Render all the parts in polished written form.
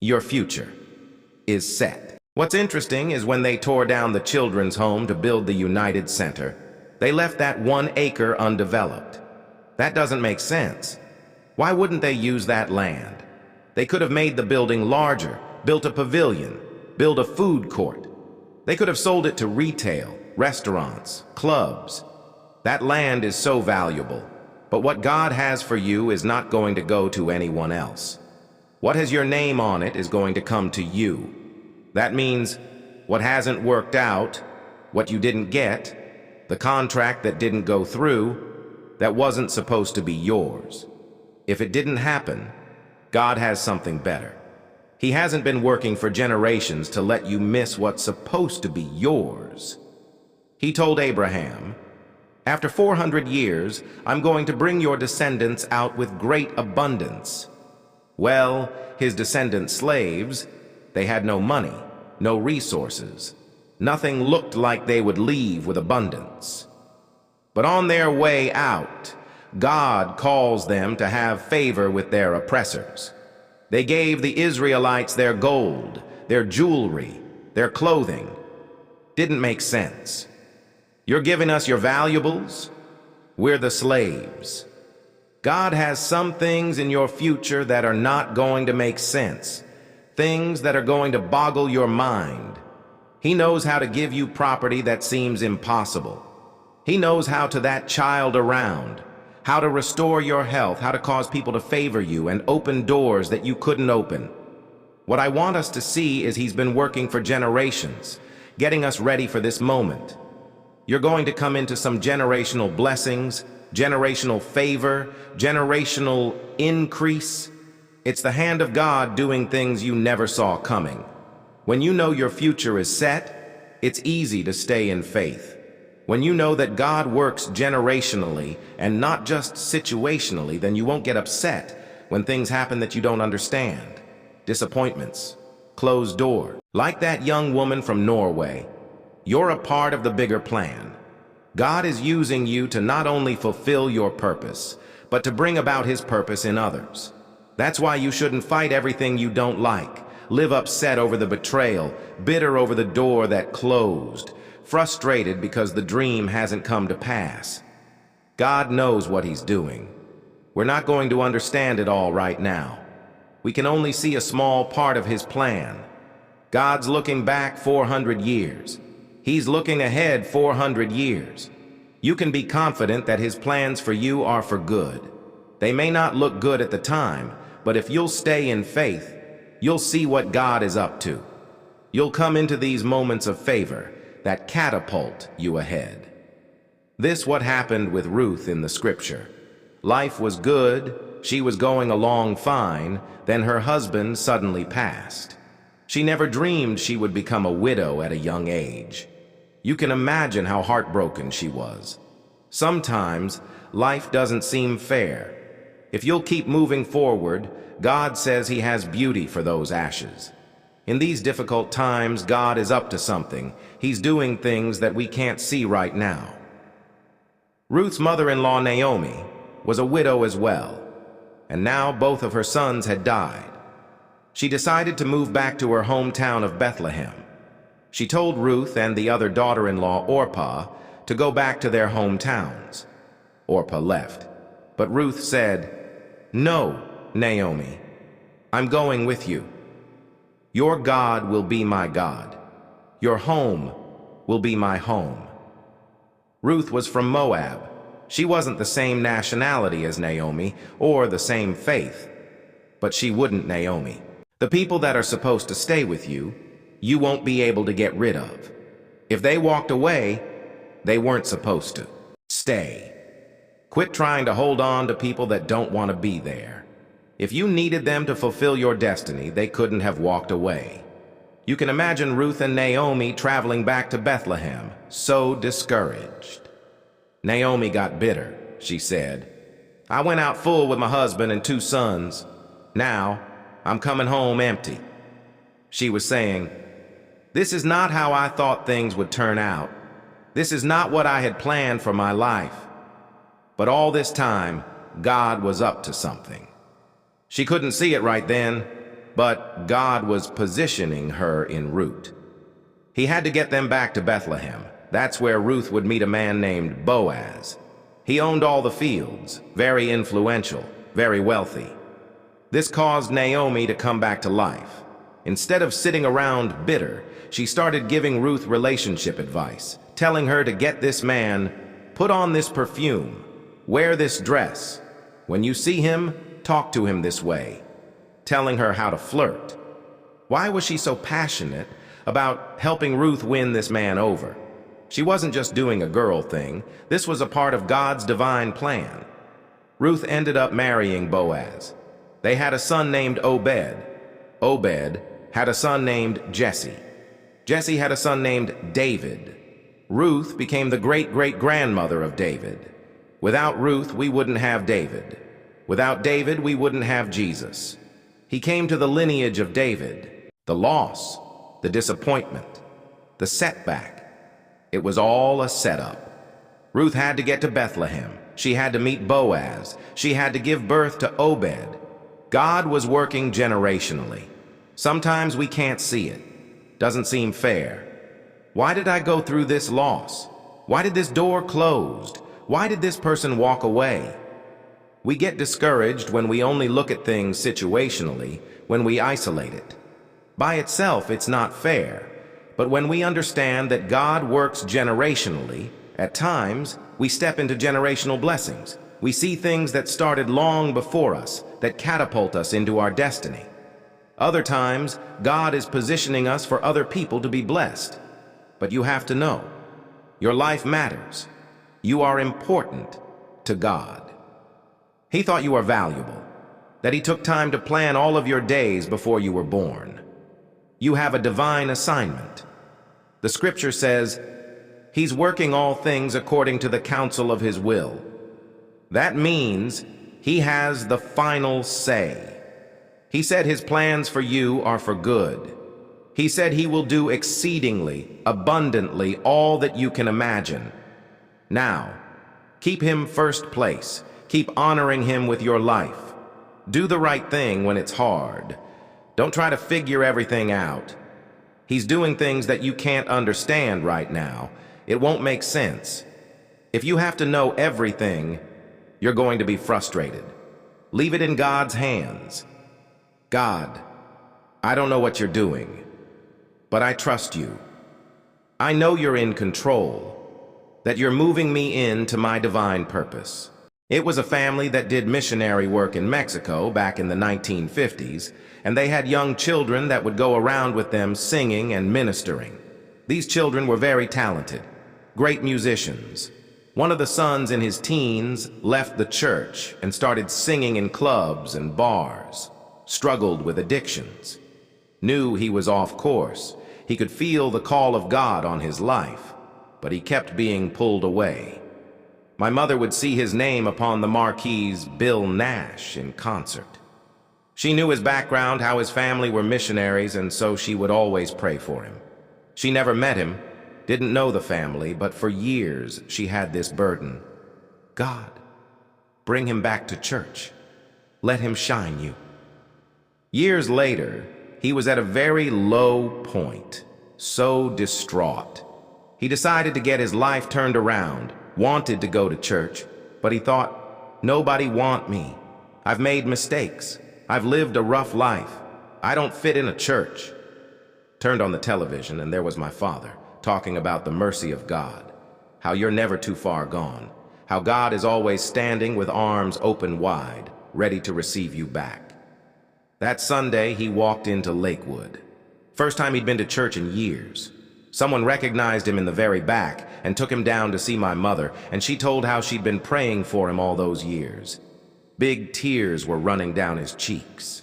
Your future is set. What's interesting is when they tore down the children's home to build the United Center, they left that 1 acre undeveloped. That doesn't make sense. Why wouldn't they use that land? They could have made the building larger, built a pavilion, built a food court. They could have sold it to retail, restaurants, clubs. That land is so valuable, but what God has for you is not going to go to anyone else. What has your name on it is going to come to you. That means what hasn't worked out, what you didn't get, the contract that didn't go through, that wasn't supposed to be yours. If it didn't happen, God has something better. He hasn't been working for generations to let you miss what's supposed to be yours. He told Abraham, "After 400 years, I'm going to bring your descendants out with great abundance." Well, his descendant slaves, they had no money, no resources. Nothing looked like they would leave with abundance. But on their way out, God calls them to have favor with their oppressors. They gave the Israelites their gold, their jewelry, their clothing. Didn't make sense. You're giving us your valuables? We're the slaves. God has some things in your future that are not going to make sense, things that are going to boggle your mind. He knows how to give you property that seems impossible. He knows how to that child around, how to restore your health, how to cause people to favor you and open doors that you couldn't open. What I want us to see is He's been working for generations, getting us ready for this moment. You're going to come into some generational blessings, generational favor, generational increase. It's the hand of God doing things you never saw coming. When you know your future is set, it's easy to stay in faith. When you know that God works generationally and not just situationally, then you won't get upset when things happen that you don't understand. Disappointments, closed doors. Like that young woman from Norway, you're a part of the bigger plan. God is using you to not only fulfill your purpose, but to bring about His purpose in others. That's why you shouldn't fight everything you don't like, live upset over the betrayal, bitter over the door that closed, frustrated because the dream hasn't come to pass. God knows what He's doing. We're not going to understand it all right now. We can only see a small part of His plan. God's looking back 400 years. He's looking ahead 400 years. You can be confident that His plans for you are for good. They may not look good at the time, but if you'll stay in faith, you'll see what God is up to. You'll come into these moments of favor that catapult you ahead. This what happened with Ruth in the scripture. Life was good, she was going along fine, then her husband suddenly passed. She never dreamed she would become a widow at a young age. You can imagine how heartbroken she was. Sometimes life doesn't seem fair. If you'll keep moving forward, God says He has beauty for those ashes. In these difficult times, God is up to something. He's doing things that we can't see right now. Ruth's mother-in-law, Naomi, was a widow as well, and now both of her sons had died. She decided to move back to her hometown of Bethlehem. She told Ruth and the other daughter-in-law, Orpah, to go back to their hometowns. Orpah left, but Ruth said, "No, Naomi, I'm going with you. Your God will be my God. Your home will be my home." Ruth was from Moab. She wasn't the same nationality as Naomi or the same faith, but she wouldn't Naomi. The people that are supposed to stay with you, you won't be able to get rid of. If they walked away, they weren't supposed to stay. Quit trying to hold on to people that don't want to be there. If you needed them to fulfill your destiny, they couldn't have walked away. You can imagine Ruth and Naomi traveling back to Bethlehem, so discouraged. Naomi got bitter. She said, "I went out full with my husband and 2 sons. Now, I'm coming home empty." She was saying, "This is not how I thought things would turn out. This is not what I had planned for my life." But all this time, God was up to something. She couldn't see it right then, but God was positioning her en route. He had to get them back to Bethlehem. That's where Ruth would meet a man named Boaz. He owned all the fields, very influential, very wealthy. This caused Naomi to come back to life. Instead of sitting around bitter, she started giving Ruth relationship advice, telling her to get this man, put on this perfume, wear this dress. When you see him, talk to him this way, telling her how to flirt. Why was she so passionate about helping Ruth win this man over? She wasn't just doing a girl thing. This was a part of God's divine plan. Ruth ended up marrying Boaz. They had a son named Obed. Obed had a son named Jesse. Jesse had a son named David. Ruth became the great-great-grandmother of David. Without Ruth, we wouldn't have David. Without David, we wouldn't have Jesus. He came to the lineage of David. The loss, the disappointment, the setback. It was all a setup. Ruth had to get to Bethlehem. She had to meet Boaz. She had to give birth to Obed. God was working generationally. Sometimes we can't see it. Doesn't seem fair. Why did I go through this loss? Why did this door close? Why did this person walk away? We get discouraged when we only look at things situationally, when we isolate it. By itself, it's not fair. But when we understand that God works generationally, at times, we step into generational blessings. We see things that started long before us, that catapult us into our destiny. Other times, God is positioning us for other people to be blessed. But you have to know, your life matters. You are important to God. He thought you were valuable, that He took time to plan all of your days before you were born. You have a divine assignment. The scripture says, He's working all things according to the counsel of His will. That means He has the final say. He said His plans for you are for good. He said He will do exceedingly, abundantly, all that you can imagine. Now, keep Him first place. Keep honoring Him with your life. Do the right thing when it's hard. Don't try to figure everything out. He's doing things that you can't understand right now. It won't make sense. If you have to know everything, you're going to be frustrated. Leave it in God's hands. God, I don't know what you're doing, but I trust you. I know you're in control, that you're moving me into my divine purpose. It was a family that did missionary work in Mexico back in the 1950s, and they had young children that would go around with them singing and ministering. These children were very talented, great musicians. One of the sons in his teens left the church and started singing in clubs and bars, struggled with addictions, knew he was off course. He could feel the call of God on his life, but he kept being pulled away. My mother would see his name upon the marquee's Bill Nash in concert. She knew his background, how his family were missionaries, and so she would always pray for him. She never met him, didn't know the family, but for years she had this burden. God, bring him back to church. Let him shine you. Years later, he was at a very low point, so distraught. He decided to get his life turned around, wanted to go to church, but he thought, nobody want me. I've made mistakes. I've lived a rough life. I don't fit in a church. Turned on the television, and there was my father, talking about the mercy of God, how you're never too far gone, how God is always standing with arms open wide, ready to receive you back. That Sunday, he walked into Lakewood. First time he'd been to church in years. Someone recognized him in the very back and took him down to see my mother, and she told how she'd been praying for him all those years. Big tears were running down his cheeks.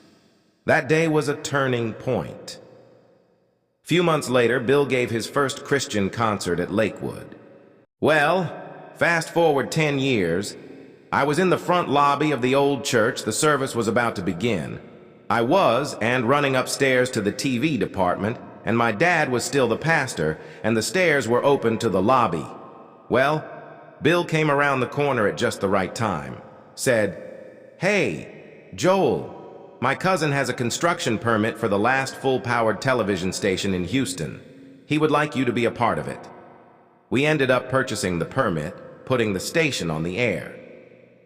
That day was a turning point. Few months later, Bill gave his first Christian concert at Lakewood. Well, fast forward 10 years, I was in the front lobby of the old church. The service was about to begin. I was, and running upstairs to the TV department, and my dad was still the pastor, and the stairs were open to the lobby. Well, Bill came around the corner at just the right time, said, "Hey, Joel, My cousin has a construction permit for the last full-powered television station in Houston. He would like you to be a part of it. We ended up purchasing the permit, putting the station on the air.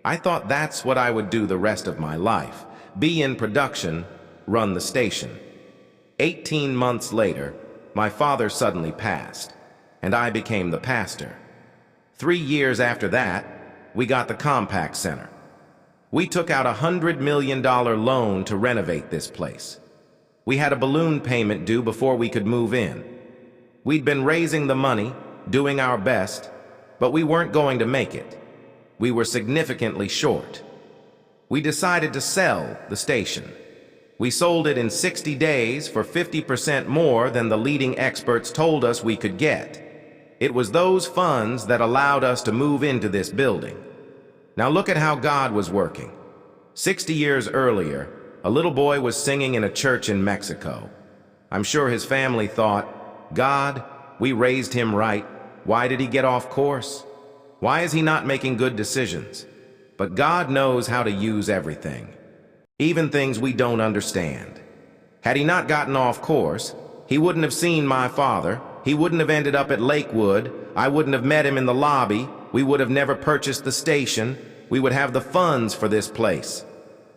I thought that's what I would do the rest of my life. Be in production, run the station. 18 months later, my father suddenly passed, and I became the pastor. 3 years after that, we got the Compact Center. We took out $100 million loan to renovate this place. We had a balloon payment due before we could move in. We'd been raising the money, doing our best, but we weren't going to make it. We were significantly short. We decided to sell the station. We sold it in 60 days for 50% more than the leading experts told us we could get. It was those funds that allowed us to move into this building. Now look at how God was working. 60 years earlier, a little boy was singing in a church in Mexico. I'm sure his family thought, God, we raised him right. Why did he get off course? Why is he not making good decisions? But God knows how to use everything, even things we don't understand. Had he not gotten off course, he wouldn't have seen my father. He wouldn't have ended up at Lakewood. I wouldn't have met him in the lobby. We would have never purchased the station. We would have the funds for this place.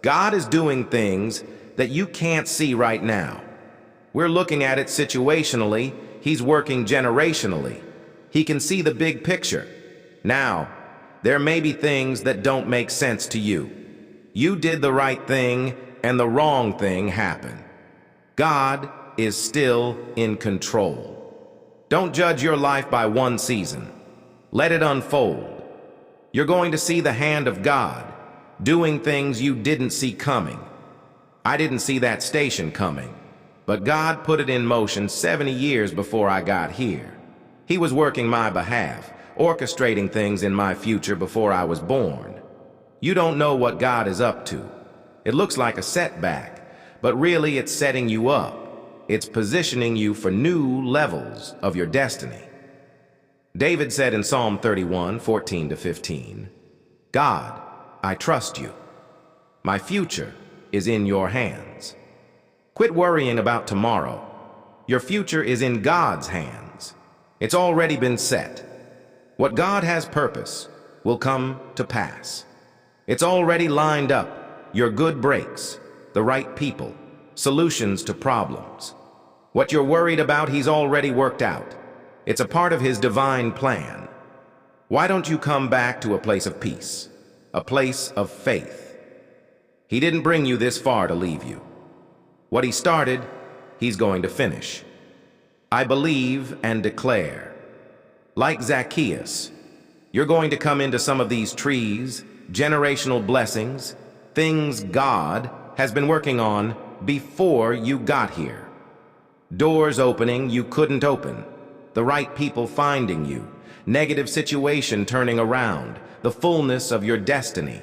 God is doing things that you can't see right now. We're looking at it situationally. He's working generationally. He can see the big picture. Now, there may be things that don't make sense to you. You did the right thing and the wrong thing happened. God is still in control. Don't judge your life by one season. Let it unfold. You're going to see the hand of God doing things you didn't see coming. I didn't see that station coming, but God put it in motion 70 years before I got here. He was working my behalf, orchestrating things in my future before I was born. You don't know what God is up to. It looks like a setback, but really it's setting you up. It's positioning you for new levels of your destiny. David said in Psalm 31, 14-15, God, I trust you. My future is in your hands. Quit worrying about tomorrow. Your future is in God's hands. It's already been set. What God has purpose will come to pass. It's already lined up. Your good breaks, the right people, solutions to problems. What you're worried about, He's already worked out. It's a part of His divine plan. Why don't you come back to a place of peace, a place of faith? He didn't bring you this far to leave you. What He started, He's going to finish. I believe and declare. Like Zacchaeus, you're going to come into some of these trees, generational blessings, things God has been working on before you got here. Doors opening you couldn't open, the right people finding you, negative situation turning around, the fullness of your destiny.